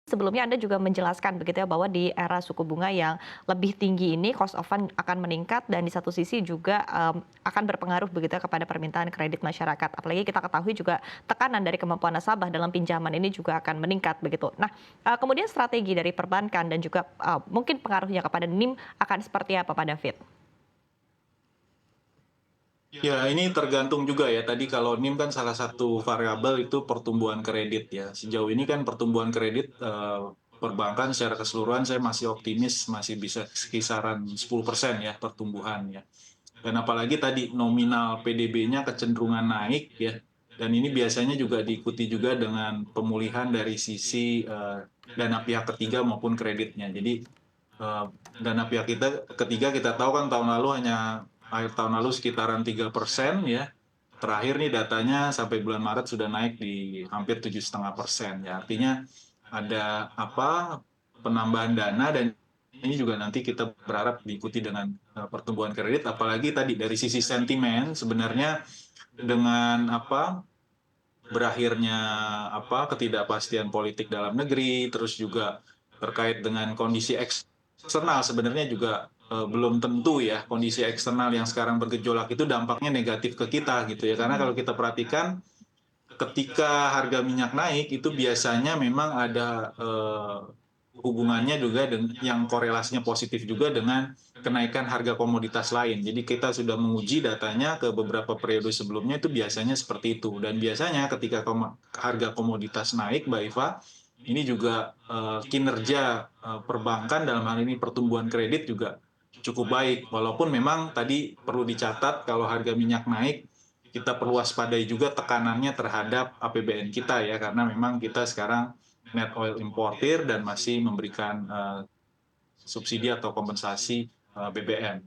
sebelumnya Anda juga menjelaskan begitu ya bahwa di era suku bunga yang lebih tinggi ini cost of fund akan meningkat dan di satu sisi juga akan berpengaruh begitu ya kepada permintaan kredit masyarakat. Apalagi kita ketahui juga tekanan dari kemampuan nasabah dalam pinjaman ini juga akan meningkat begitu. Nah, kemudian strategi dari perbankan dan juga mungkin pengaruhnya kepada NIM akan seperti apa Pak David? Ya, ini tergantung juga ya. Tadi kalau NIM kan salah satu variabel itu pertumbuhan kredit ya. Sejauh ini kan pertumbuhan kredit perbankan secara keseluruhan saya masih optimis masih bisa kisaran 10% ya pertumbuhan ya. Dan apalagi tadi nominal PDB-nya kecenderungan naik ya. Dan ini biasanya juga diikuti juga dengan pemulihan dari sisi dana pihak ketiga maupun kreditnya. Jadi dana pihak ketiga kita tahu kan tahun lalu hanya akhir tahun lalu sekitaran 3% ya. Terakhir nih datanya sampai bulan Maret sudah naik di hampir 7,5% ya. Artinya ada penambahan dana dan ini juga nanti kita berharap diikuti dengan pertumbuhan kredit. Apalagi tadi dari sisi sentimen sebenarnya dengan berakhirnya ketidakpastian politik dalam negeri, terus juga terkait dengan kondisi eksternal sebenarnya juga belum tentu ya kondisi eksternal yang sekarang bergejolak itu dampaknya negatif ke kita gitu ya karena kalau kita perhatikan ketika harga minyak naik itu biasanya memang ada hubungannya juga dengan yang korelasinya positif juga dengan kenaikan harga komoditas lain. Jadi kita sudah menguji datanya ke beberapa periode sebelumnya itu biasanya seperti itu. Dan biasanya ketika harga komoditas naik, Mbak Iva, ini juga kinerja perbankan dalam hal ini pertumbuhan kredit juga cukup baik. Walaupun memang tadi perlu dicatat kalau harga minyak naik, kita perlu waspadai juga tekanannya terhadap APBN kita ya, karena memang kita sekarang net oil importer dan masih memberikan subsidi atau kompensasi BBM,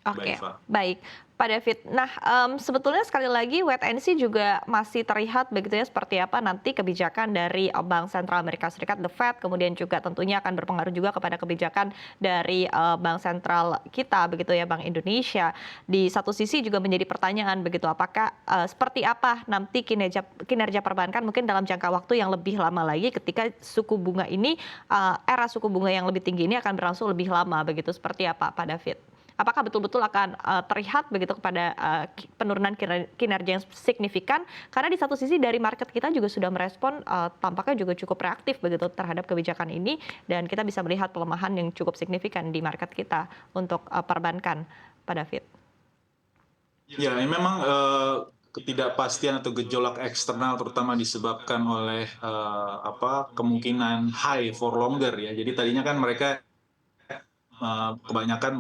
Mbak Oke, Iva. baik. Pak David, nah sebetulnya sekali lagi wait and see juga masih terlihat begitu ya seperti apa nanti kebijakan dari Bank Sentral Amerika Serikat, The Fed, kemudian juga tentunya akan berpengaruh juga kepada kebijakan dari Bank Sentral kita begitu ya, Bank Indonesia. Di satu sisi juga menjadi pertanyaan begitu, apakah seperti apa nanti kinerja perbankan mungkin dalam jangka waktu yang lebih lama lagi ketika suku bunga ini, era suku bunga yang lebih tinggi ini akan berlangsung lebih lama begitu, seperti apa Pak David? Apakah betul-betul akan terlihat begitu kepada penurunan kinerja yang signifikan? Karena di satu sisi dari market kita juga sudah merespon tampaknya juga cukup reaktif begitu terhadap kebijakan ini dan kita bisa melihat pelemahan yang cukup signifikan di market kita untuk perbankan, Pak David. Ya, ini memang ketidakpastian atau gejolak eksternal terutama disebabkan oleh kemungkinan high for longer ya. Jadi tadinya kan mereka kebanyakan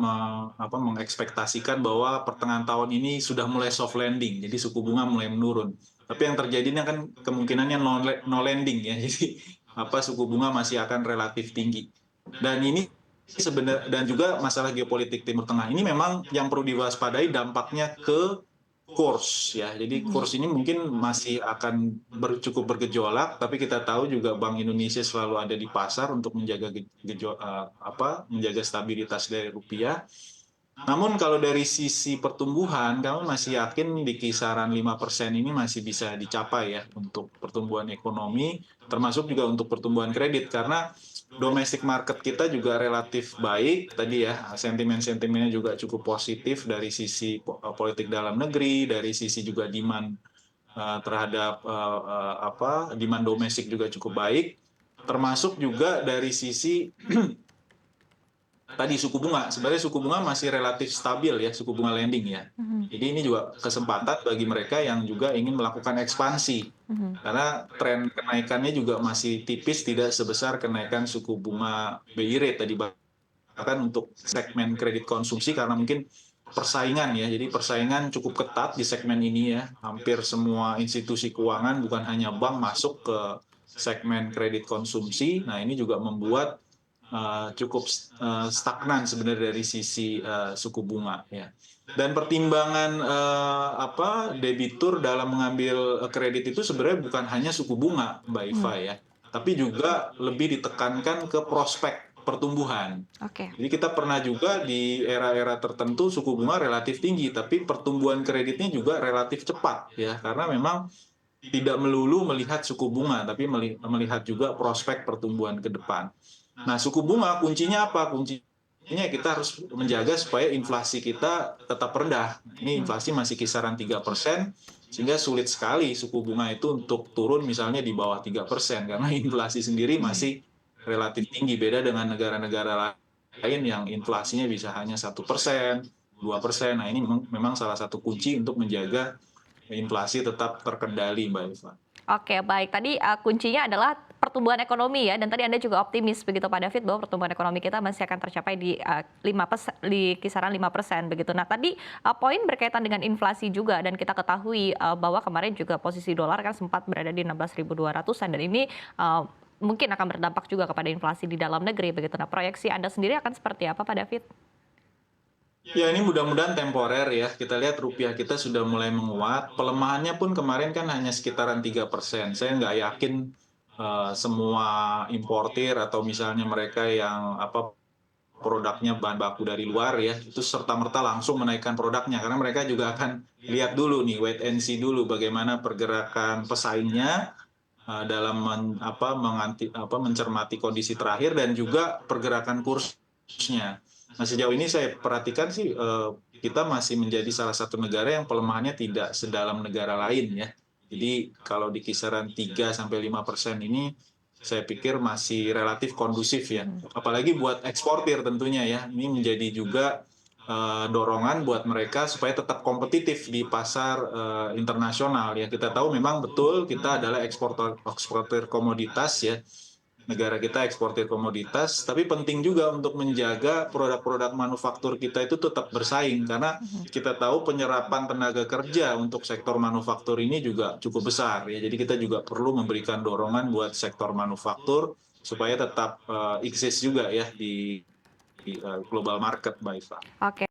mengekspektasikan bahwa pertengahan tahun ini sudah mulai soft landing, jadi suku bunga mulai menurun. Tapi yang terjadi ini kan kemungkinannya no landing ya, jadi suku bunga masih akan relatif tinggi. Dan ini sebenarnya dan juga masalah geopolitik Timur Tengah ini memang yang perlu diwaspadai dampaknya ke kurs ya. Jadi kurs ini mungkin masih akan cukup bergejolak, tapi kita tahu juga Bank Indonesia selalu ada di pasar untuk menjaga menjaga stabilitas dari rupiah. Namun kalau dari sisi pertumbuhan, kami masih yakin di kisaran 5% ini masih bisa dicapai ya untuk pertumbuhan ekonomi, termasuk juga untuk pertumbuhan kredit karena domestic market kita juga relatif baik tadi ya, sentimen-sentimennya juga cukup positif dari sisi politik dalam negeri, dari sisi juga demand terhadap demand domestik juga cukup baik, termasuk juga dari sisi tadi suku bunga. Sebenarnya suku bunga masih relatif stabil ya, suku bunga lending ya. Jadi ini juga kesempatan bagi mereka yang juga ingin melakukan ekspansi. Karena tren kenaikannya juga masih tipis, tidak sebesar kenaikan suku bunga BI rate tadi. Bahkan untuk segmen kredit konsumsi karena mungkin persaingan ya. Jadi persaingan cukup ketat di segmen ini ya. Hampir semua institusi keuangan bukan hanya bank masuk ke segmen kredit konsumsi. Nah, ini juga membuat cukup stagnan sebenarnya dari sisi suku bunga ya. Dan pertimbangan debitur dalam mengambil kredit itu sebenarnya bukan hanya suku bunga, Mbak Iva ya, tapi juga lebih ditekankan ke prospek pertumbuhan. Oke. Jadi kita pernah juga di era-era tertentu suku bunga relatif tinggi, tapi pertumbuhan kreditnya juga relatif cepat ya, karena memang tidak melulu melihat suku bunga, tapi melihat juga prospek pertumbuhan ke depan. Nah, suku bunga kuncinya apa? Kuncinya kita harus menjaga supaya inflasi kita tetap rendah. Ini Mhm. inflasi masih kisaran 3%, sehingga sulit sekali suku bunga itu untuk turun misalnya di bawah 3%, karena inflasi sendiri masih relatif tinggi, beda dengan negara-negara lain yang inflasinya bisa hanya 1%, 2%. Nah, ini memang salah satu kunci untuk menjaga inflasi tetap terkendali, Mbak Eva. Oke, baik. Tadi, kuncinya adalah pertumbuhan ekonomi ya, dan tadi Anda juga optimis begitu Pak David bahwa pertumbuhan ekonomi kita masih akan tercapai di, 5% di kisaran 5% begitu. Nah tadi, poin berkaitan dengan inflasi juga dan kita ketahui, bahwa kemarin juga posisi dolar kan sempat berada di 16.200-an dan ini, mungkin akan berdampak juga kepada inflasi di dalam negeri begitu. Nah proyeksi Anda sendiri akan seperti apa Pak David? Ya, ini mudah-mudahan temporer ya. Kita lihat rupiah kita sudah mulai menguat. Pelemahannya pun kemarin kan hanya sekitaran 3%. Saya nggak yakin semua importir atau misalnya mereka yang produknya bahan baku dari luar ya, itu serta-merta langsung menaikkan produknya. Karena mereka juga akan lihat dulu nih, wait and see dulu bagaimana pergerakan pesaingnya dalam mencermati kondisi terakhir dan juga pergerakan kursnya. Nah, sejauh ini saya perhatikan sih kita masih menjadi salah satu negara yang pelemahannya tidak sedalam negara lain ya. Jadi kalau di kisaran 3-5% ini saya pikir masih relatif kondusif ya. Mhm. Apalagi buat eksportir tentunya ya. Ini menjadi juga dorongan buat mereka supaya tetap kompetitif di pasar internasional ya. Kita tahu memang betul kita adalah eksportir komoditas ya. Negara kita eksportir komoditas, tapi penting juga untuk menjaga produk-produk manufaktur kita itu tetap bersaing karena Mhm. kita tahu penyerapan tenaga kerja untuk sektor manufaktur ini juga cukup besar ya. Jadi kita juga perlu memberikan dorongan buat sektor manufaktur supaya tetap eksis juga ya di global market, Mbak Iva. Oke.